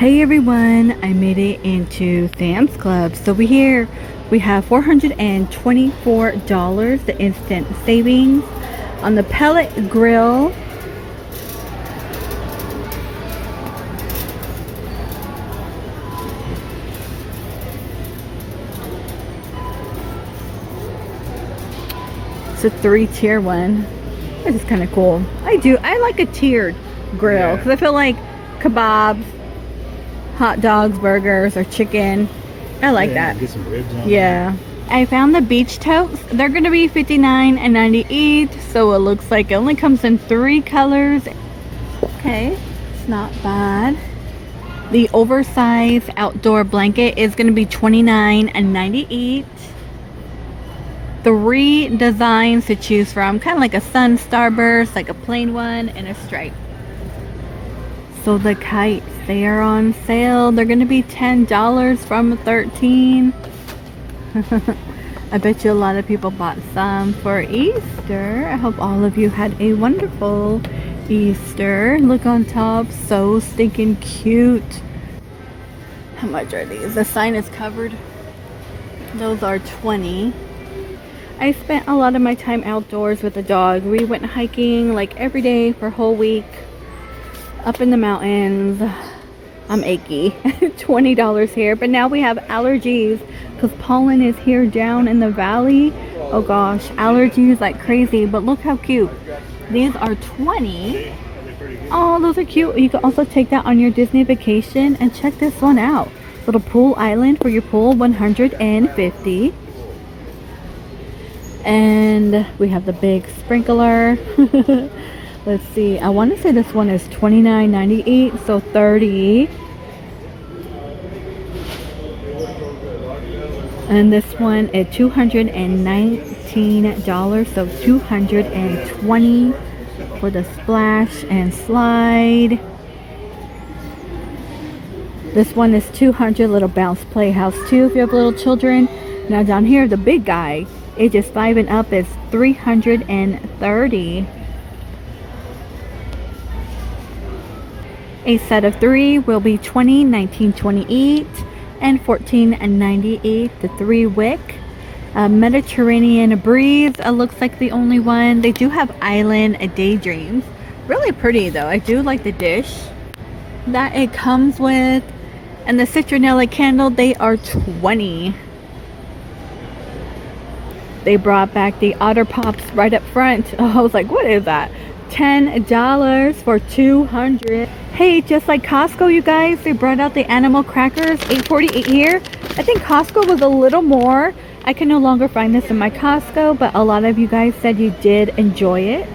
Hey everyone, I made it into Sam's Club. So we have $424, the instant savings on the pellet grill. It's a 3-tier one. This is kind of cool. I like a tiered grill because I feel like kebabs, hot dogs, burgers, or chicken. I like that. Get some ribs on there. I found the beach totes. They're gonna be $59.98, so it looks like it only comes in 3 colors. Okay, it's not bad. The oversized outdoor blanket is gonna be $29.98. 3 designs to choose from, kind of like a sun starburst, like a plain one, and a stripe. So the kites, they are on sale. They're gonna be $10 from $13. I bet you a lot of people bought some for Easter. I hope all of you had a wonderful Easter. Look on top, so stinking cute. How much are these? The sign is covered. Those are 20. I spent a lot of my time outdoors with the dog. We went hiking like every day for a whole week. Up in the mountains. I'm achy. $20 here, but now we have allergies because pollen is here down in the valley. Oh gosh, allergies like crazy, but look how cute. These are 20. Oh, those are cute. You can also take that on your Disney vacation. And check this one out. Little pool island for your pool, $150. And we have the big sprinkler. Let's see, I want to say this one is $29.98, so 30. And this one is $219, so 220 for the splash and slide. This one is 200, little bounce playhouse too if you have little children. Now down here, the big guy, ages 5 and up, is $330. A set of 3 will be $20, $19.28, and $14.98. The 3 wick. Mediterranean breeze looks like the only one. They do have island daydreams. Really pretty though. I do like the dish that it comes with. And the citronella candle, they are 20. They brought back the Otter Pops right up front. Oh, I was like, what is that? $10 for 200. Hey, just like Costco, you guys, they brought out the animal crackers, $8.48 here. I think Costco was a little more. I can no longer find this in my Costco, but a lot of you guys said you did enjoy it.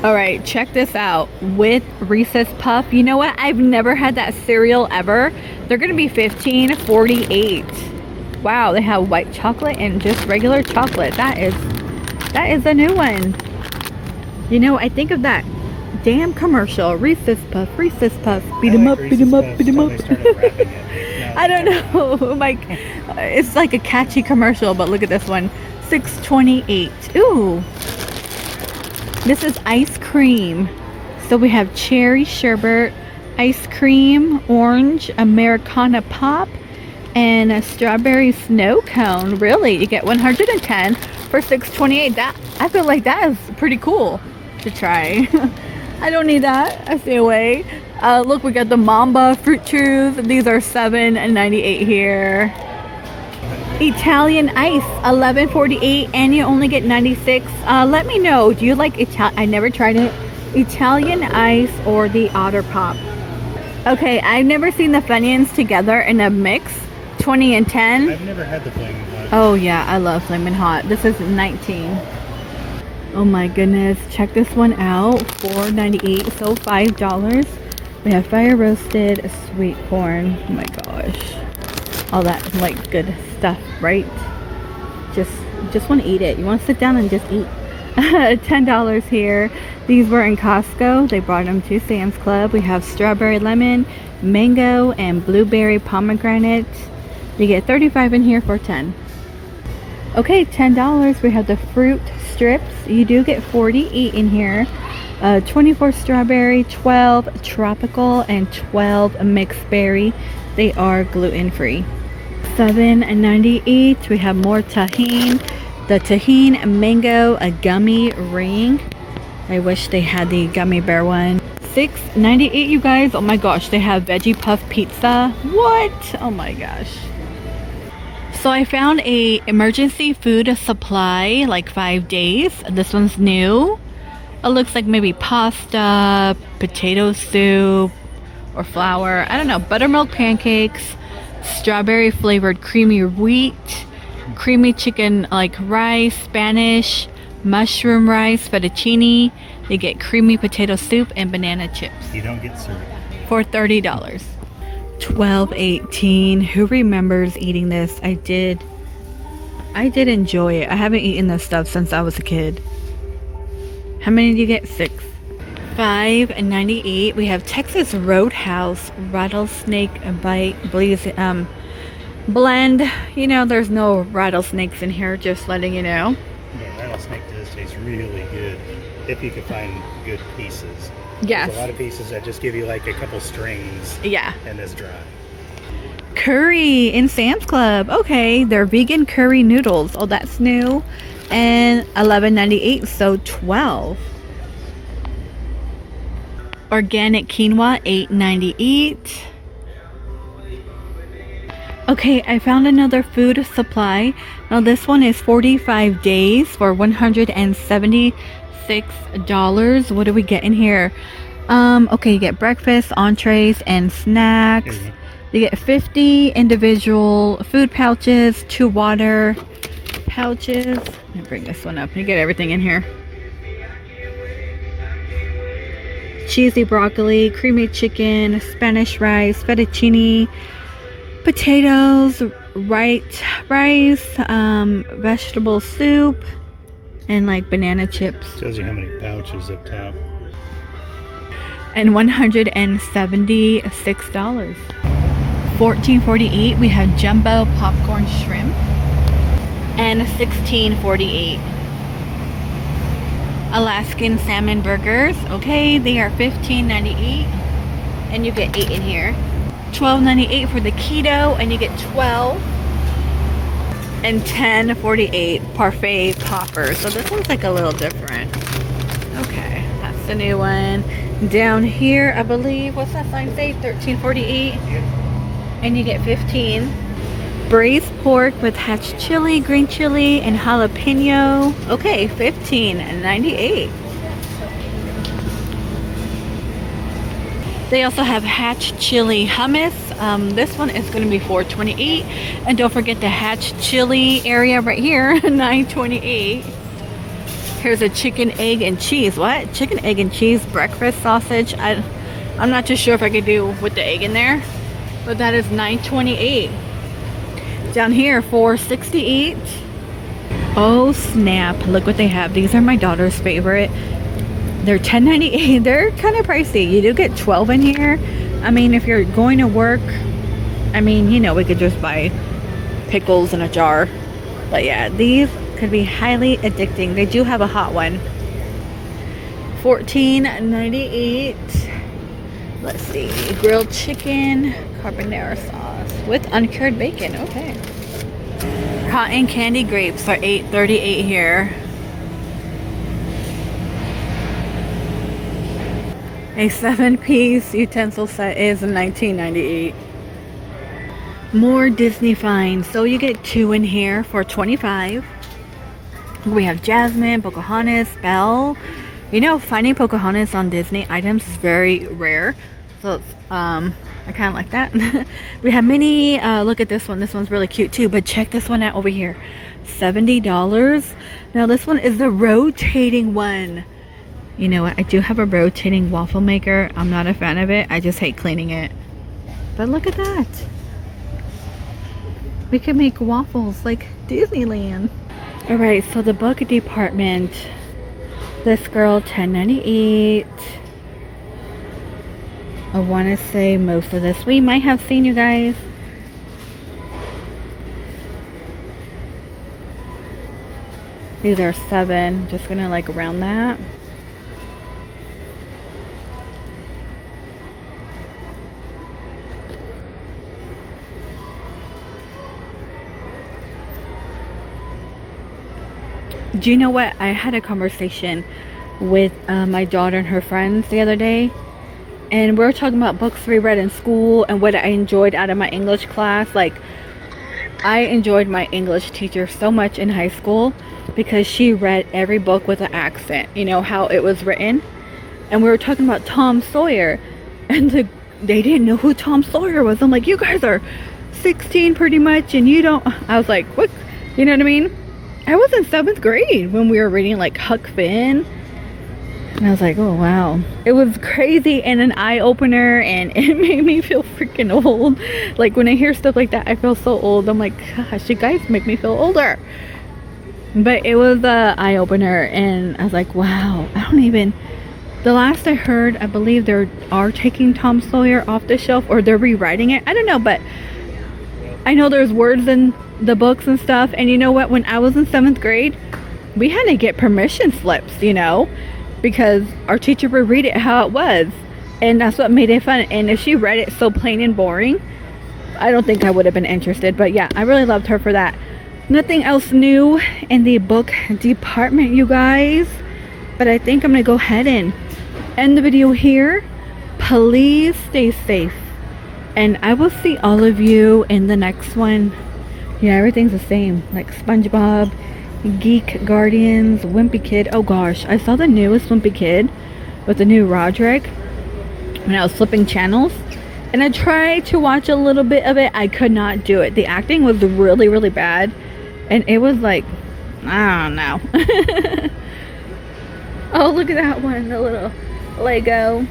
All right, check this out with Reese's Puff. You know what? I've never had that cereal ever. They're gonna be $15.48. Wow, they have white chocolate and just regular chocolate. That is a new one. You know, I think of that damn commercial, Reese's Puff, beat 'em up, beat 'em up, beat 'em up. I don't know, like, it's like a catchy commercial, but look at this one, $6.28. Ooh, this is ice cream. So we have cherry sherbet, ice cream, orange, Americana pop, and a strawberry snow cone. Really, you get 110 for $6.28. That, I feel like that is pretty cool to try. I don't need that. I stay away. Look, we got the Mamba Fruit Chews. These are $7.98 here. Italian ice, $11.48, and you only get 96. Let me know. Do you like Italian? I never tried it. Italian ice or the Otter Pop. Okay, I've never seen the Funyuns together in a mix. 20 and 10. I've never had the Flamin' Hot. Oh yeah, I love Flamin' Hot. This is 19. Oh my goodness, check this one out. $4.98, so $5. We have fire roasted sweet corn. Oh my gosh, all that like good stuff, right? Just want to eat it. You want to sit down and just eat. $10 here. These were in Costco. They brought them to Sam's Club. We have strawberry lemon, mango, and blueberry pomegranate. You get 35 in here for 10. Okay, $10. We have the fruit strips. You do get 48 in here. 24 strawberry, 12 tropical, and 12 mixed berry. They are gluten-free. $7.98. We have more tahine. The tahine mango, a gummy ring. I wish they had the gummy bear one. $6.98, you guys. Oh my gosh, they have veggie puff pizza. What? Oh my gosh. So I found a emergency food supply, like 5 days. This one's new. It looks like maybe pasta, potato soup, or flour. I don't know. Buttermilk pancakes, strawberry flavored creamy wheat, creamy chicken like rice, Spanish, mushroom rice, fettuccine. They get creamy potato soup and banana chips. You don't get syrup. For $30. $12.18. Who remembers eating this? I did enjoy it. I haven't eaten this stuff since I was a kid. How many do you get? 6. $5.98. We have Texas Roadhouse rattlesnake bite blend. You know, there's no rattlesnakes in here, just letting you know. Yeah, rattlesnake does taste really good if you can find good pieces. Yes. There's a lot of pieces that just give you like a couple strings. Yeah. And it's dry. Curry in Sam's Club. Okay, they're vegan curry noodles. Oh, that's new. And $11.98, so 12. Organic quinoa, $8.98. Okay, I found another food supply. Now this one is 45 days for $176. What do we get in here? Okay, you get breakfast, entrees, and snacks. You get 50 individual food pouches, 2 water pouches. Let me bring this one up. You get everything in here. Cheesy broccoli, creamy chicken, Spanish rice, fettuccine, potatoes, rice, vegetable soup, and like banana chips. Tells you how many pouches up top. And $176. $14.48. We have jumbo popcorn shrimp. And $16.48. Alaskan salmon burgers. Okay, they are $15.98. And you get 8 in here. $12.98 for the keto, and you get 12. And $10.48 parfait poppers. So this one's like a little different. Okay, that's the new one. Down here, I believe, what's that sign say? $13.48. And you get 15. Braised pork with hatch chili, green chili, and jalapeno. Okay, $15.98. They also have hatch chili hummus. This one is going to be $4.28. And don't forget the hatch chili area right here, $9.28. Here's a chicken, egg, and cheese. What? Chicken, egg, and cheese breakfast sausage. I'm not too sure if I could do with the egg in there. But that is $9.28. Down here, $4.68. Oh, snap. Look what they have. These are my daughter's favorite. They're $10.98. They're kind of pricey. You do get 12 in here. I mean, if you're going to work, I mean, you know, we could just buy pickles in a jar. But yeah, these could be highly addicting. They do have a hot one. $14.98. Let's see. Grilled chicken, carbonara sauce with uncured bacon. Okay. Cotton candy grapes are $8.38 here. A 7-piece utensil set is $19.98. More Disney finds. So you get 2 in here for $25. We have Jasmine, Pocahontas, Belle. You know, finding Pocahontas on Disney items is very rare. So it's, I kind of like that. We have Minnie. Look at this one. This one's really cute too. But check this one out over here. $70. Now this one is the rotating one. You know what? I do have a rotating waffle maker. I'm not a fan of it. I just hate cleaning it. But look at that. We can make waffles like Disneyland. Alright, so the book department. This girl, $10.98. I want to say most of this we might have seen, you guys. These are 7. Just gonna like round that. Do you know what? I had a conversation with my daughter and her friends the other day, and we were talking about books we read in school and what I enjoyed out of my English class. Like, I enjoyed my English teacher so much in high school because she read every book with an accent, you know, how it was written. And we were talking about Tom Sawyer, and they didn't know who Tom Sawyer was. I'm like, you guys are 16 pretty much, and you don't. I was like, what? You know what I mean? I was in 7th grade when we were reading like Huck Finn. And I was like, oh wow. It was crazy and an eye-opener, and it made me feel freaking old. Like, when I hear stuff like that, I feel so old. I'm like, gosh, you guys make me feel older. But it was a eye-opener, and I was like, wow. The last I heard, I believe they are taking Tom Sawyer off the shelf, or they're rewriting it. I don't know, but I know there's words in the books and stuff. And you know what? When I was in 7th grade, we had to get permission slips, you know, because our teacher would read it how it was, and that's what made it fun. And if she read it so plain and boring, I don't think I would have been interested. But yeah, I really loved her for that. Nothing else new in the book department, you guys, but I think I'm gonna go ahead and end the video here. Please stay safe, and I will see all of you in the next one. Yeah, everything's the same, like SpongeBob, Geek Guardians, Wimpy Kid. Oh gosh, I saw the newest Wimpy Kid with the new Roderick when I was flipping channels, and I tried to watch a little bit of it. I could not do it. The acting was really, really bad, and it was like, I don't know. Oh, look at that one, the little Lego.